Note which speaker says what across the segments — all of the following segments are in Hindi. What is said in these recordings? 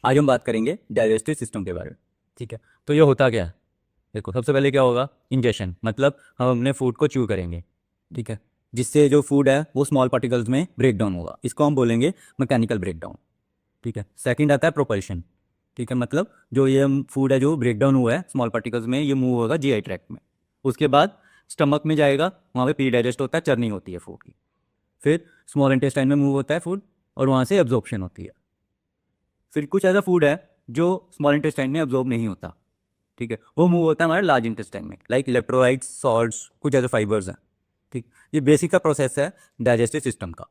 Speaker 1: आज हम बात करेंगे डाइजेस्टिव सिस्टम के बारे में। ठीक है, तो ये होता क्या है? देखो, सबसे पहले क्या होगा? इंजेशन, मतलब हम अपने फूड को च्यू करेंगे। ठीक है, जिससे जो फूड है वो स्मॉल पार्टिकल्स में ब्रेक डाउन होगा, इसको हम बोलेंगे मैकेनिकल ब्रेक डाउन। ठीक है, सेकंड आता है प्रोपल्शन। ठीक है, मतलब जो ये फूड है जो ब्रेक डाउन हुआ है स्मॉल पार्टिकल्स में, ये मूव होगा जीआई ट्रैक्ट में। उसके बाद स्टमक में जाएगा, वहाँ पे प्री डाइजेस्ट होता है, चर्निंग होती है फूड की। फिर स्मॉल इंटेस्टाइन में मूव होता है फूड, और वहाँ से एब्जॉर्प्शन होती है। फिर कुछ ऐसा फूड है जो स्मॉल इंटेस्टाइन में एब्जॉर्ब नहीं होता। ठीक है, वो मूव होता है हमारे लार्ज इंटेस्टाइन में, लाइक इलेक्ट्रोलाइट्स, सॉल्ट्स, कुछ ऐसे फाइबर्स हैं। ठीक, ये बेसिक का प्रोसेस है डाइजेस्टिव सिस्टम का।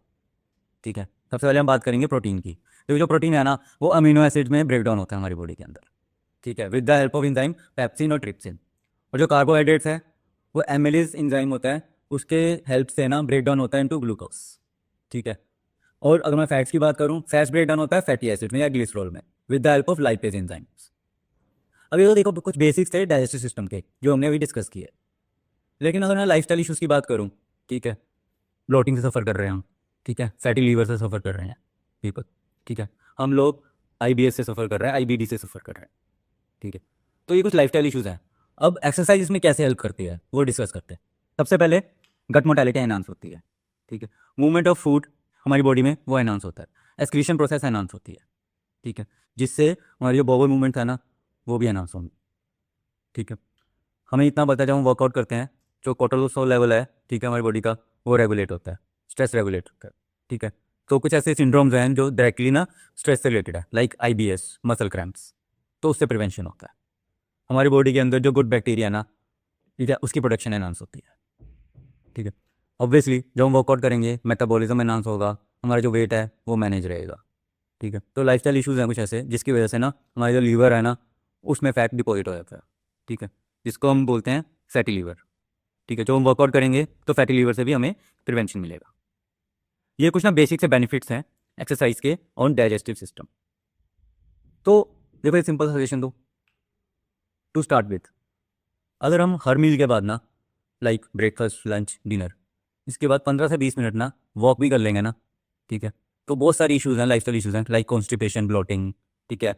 Speaker 1: ठीक है, सबसे पहले हम बात करेंगे प्रोटीन की। तो जो प्रोटीन है ना, वो अमीनो एसिड में ब्रेक डाउन होता है हमारी बॉडी के अंदर। ठीक है, with the help of enzyme pepsin और ट्रिप्सिन। और जो कार्बोहाइड्रेट्स है वो एमिलेज इंजाइम होता है, उसके हेल्प से ना ब्रेक डाउन होता है इनटू ग्लूकोज। ठीक है, और अगर मैं फैट्स की बात करूँ, फैट्स ब्रेक डाउन होता है फैटी एसिड में या ग्लिसरॉल में, with the help of lipase enzymes. अभी तो देखो, कुछ बेसिक्स थे डाइजेस्टिव सिस्टम के जो हमने अभी डिस्कस किए। लेकिन अगर मैं लाइफस्टाइल इश्यूज़ की बात करूँ, ठीक है, ब्लोटिंग से सफ़र कर रहे हैं हम। ठीक है, फैटी लीवर से सफ़र कर रहे हैं पीपल। ठीक है, हम लोग आईबीएस से सफ़र कर रहे हैं, आईबीडी से सफ़र कर रहे हैं। ठीक है, तो ये कुछ लाइफस्टाइल इश्यूज़ हैं। अब एक्सरसाइज इसमें कैसे हेल्प करती है वो डिस्कस करते हैं। सबसे पहले गट मोटालिटी एनहांस होती है। ठीक है, मूवमेंट ऑफ फूड हमारी बॉडी में वो एनहांस होता है। एक्सक्रीशन प्रोसेस एनहांस होती है। ठीक है, जिससे हमारी जो बॉबल मूवमेंट है ना, वो भी एनहांस होंगे। ठीक है, हमें इतना पता है जब हम वर्कआउट करते हैं, जो कोर्टिसोल लेवल है, ठीक है, हमारी बॉडी का, वो रेगुलेट होता है, स्ट्रेस रेगुलेट होता है। ठीक है, तो कुछ ऐसे सिंड्रोम्स हैं जो डायरेक्टली ना स्ट्रेस से रिलेटेड है, लाइक आईबीएस, मसल क्रैम्प्स, तो उससे प्रिवेंशन होता है। हमारी बॉडी के अंदर जो गुड बैक्टीरिया ना, ठीक है, उसकी प्रोडक्शन एनहांस होती है। ठीक है, ऑब्वियसली जब हम वर्कआउट करेंगे मेटाबॉलिज्म एनहांस होगा, हमारा जो वेट है वो मैनेज रहेगा। ठीक है, तो लाइफस्टाइल इश्यूज़ हैं कुछ ऐसे जिसकी वजह से ना हमारा जो लीवर है ना, उसमें फैट डिपॉजिट हो जाता है। ठीक है, जिसको हम बोलते हैं फैटी लीवर। ठीक है, जो हम वर्कआउट करेंगे तो फैटी लीवर से भी हमें प्रिवेंशन मिलेगा। ये कुछ ना बेसिक से बेनिफिट्स हैं एक्सरसाइज के ऑन डाइजेस्टिव सिस्टम। तो देखो, एक सिंपल सजेशन दो टू स्टार्ट विथ। अगर हम हर मील के बाद ना, लाइक ब्रेकफास्ट, लंच, डिनर, इसके बाद 15 से 20 मिनट ना वॉक भी कर लेंगे ना, ठीक है, तो बहुत सारी इश्यूज़ हैं, लाइफस्टाइल इश्यूज़ हैं, लाइक कॉन्स्टिपेशन, ब्लोटिंग, ठीक है,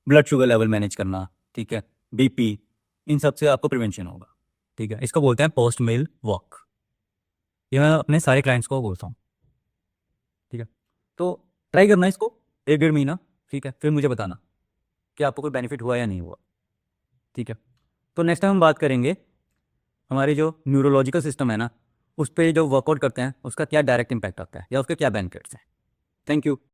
Speaker 1: ब्लड शुगर लेवल मैनेज करना, ठीक है, बीपी, इन सब से आपको प्रिवेंशन होगा। ठीक है, इसको बोलते हैं पोस्ट मील वॉक। ये मैं अपने सारे क्लाइंट्स को बोलता हूँ। ठीक है, तो ट्राई करना इसको 1 डेढ़ महीना। ठीक है, फिर मुझे बताना कि आपको कोई बेनिफिट हुआ या नहीं हुआ। ठीक है, तो नेक्स्ट टाइम हम बात करेंगे हमारे जो न्यूरोलॉजिकल सिस्टम है ना, उस पर जो वर्कआउट करते हैं उसका क्या डायरेक्ट इम्पैक्ट आता है या उसके क्या बेनिफिट्स हैं। Thank you.